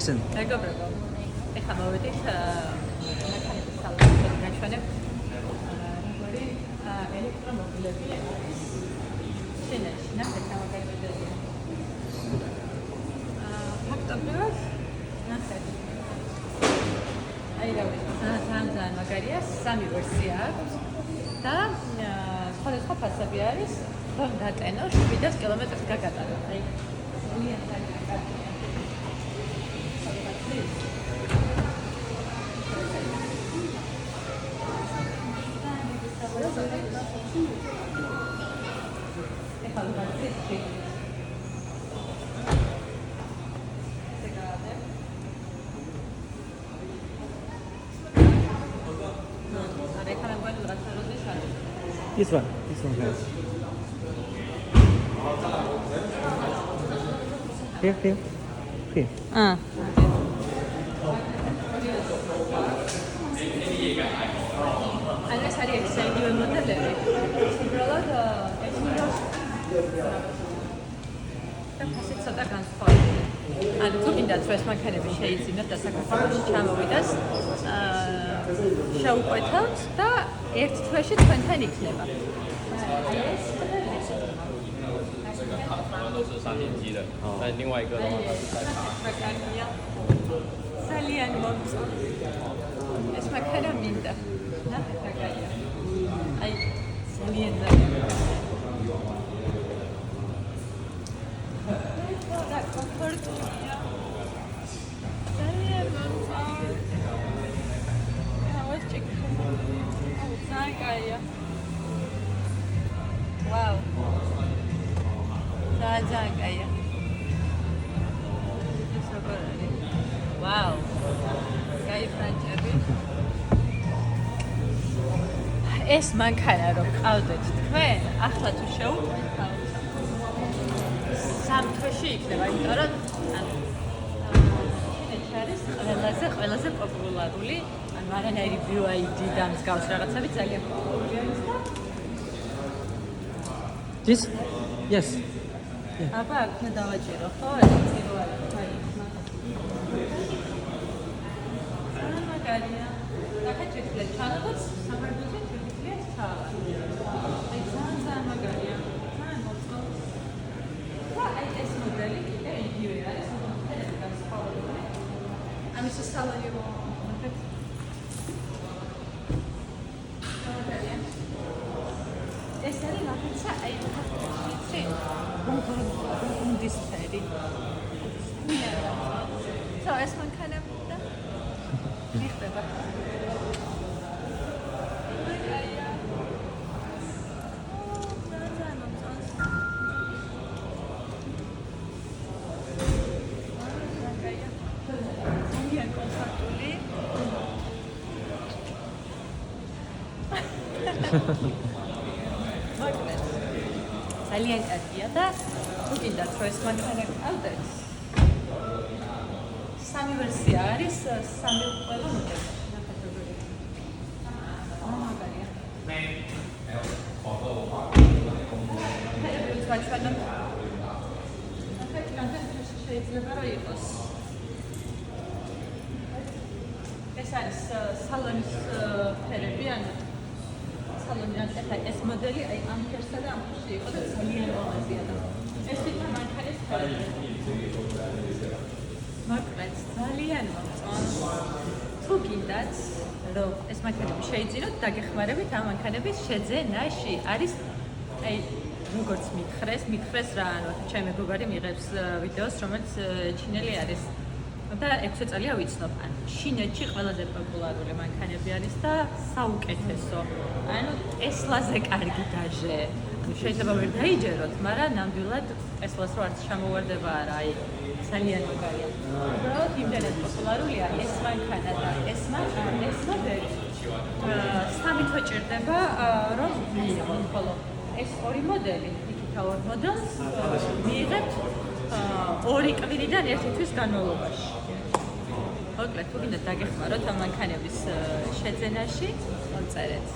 listen. მეგობრებო, ეხლა მოვედით მანქანების სალონში გაჩვენებ როგორი ელექტრომობილები არის შენაში, ნახეთ გამოგაჩვენებია. ფაქტობრივად, ნახეთ. აი რა ვიცი, ძალიან მაგარია, 3 ვერსია აქვს და სხვადასხვა ფასები არის, რომ დატენო 700 კილომეტრს გაგატარო. აი, ძალიან კარგია. This one guys. Here. And ეს არის extended მოდელები. უბრალოდ ეს ცოტა განსხვავებული. ანუ თუ გინდათ რომ ეს მანქანები შეიძინოთ და საქართველოში ჩამოვიდას, შეუყვეთავთ და ერთ თვეში თქვენთან იქნება.都是3点机的，但另外一个的话它是带爬。ძალიან მომწონს. ეს მანქანა მინდა. ნახეთ რა კაია. აი ძალიან. და კომფორტია. ძალიან მომწონს. ავაჭი. ძალიან კაია. ვაუ. ძალიან კაია. ეს როგორ არის? ვაუ. კაი ფრანჩები. ეს მანქანა რომ ყავდეთ თქვენ, ახლა თუ შეუყვეთ, სამთვეში იქნება, იმიტომ რომ შენეთში არის ყველაზე პოპულარული, ანუ არანაირი BYD და მსგავს რაღაცები ძალიან პოპულარული არის და This? Yes. აბა აქ მე დავაჭირო, ხო? ეს პირველი ფაილი. მაგარია. ნახეთ შეგვიძლია ჩანადოთ სამარბიოზე შეგვიძლია ჩავა. აი ძალიან მაგარია. ძალიან მოწონს. და აი ეს მოდელი კიდე იგივე არის, მოხდეთ განსხვავებული. ამის სალონი რომ ნახეთ. მაგარია. ეს არის რაღაცა აი შე გუნდისფერი. So ეს მანქანა და მიხდება. ძალიან კარგია და თუ გინდათ რომ ეს მანქანა გყავდეთ, 3 ვერსია არის, 3 ყველა მოდელი. ნახეთ როგორია. მაგარია. ნახეთ რამდენი შეიძლება რომ იყოს. ეს არის სალონის ფერები, ანუ სალონიდან ეს მოდელი აი ამ ფერსა და ამ ფერში იყო და ძალიან მომაზია და ეს თვითონ მანქანის ფერები. მოკლედ ძალიან მომწონს. თუ გინდათ რომ ეს მანქანები შეიძინოთ, დაგეხმარებით ამ მანქანების შეძენაში. არის აი როგორც მითხრეს რა, ანუ ჩემი მეგობარი მიღებს ვიდეოს, რომელიც ჩინელი არის. და 6 წელია ვიცნობ. ან ჩინეთში ყველაზე პოპულარული მანქანები არის და საუკეთესო. ანუ ტესლაზე კარგი დაჟე. ანუ შეიძლება ვერ დაიჯეროთ, მაგრამ ნამდვილად ტესლას რო არც ჩამოვარდება არა, აი ძალიან მაგარია. უბრალოდ იმდენად პოპულარულია ეს მანქანა და ეს მოდელი. 3 თვე ჭირდება რომ მიიღოთ, ხოლო ეს ორი მოდელი, იქითა ორ მოდელს მიიღებთ 2 კვირიდან 1 თვის განმავლობაში. მოკლედ, თუ გინდათ დაგეხმაროთ ამ მანქანების შეძენაში, წერეთ.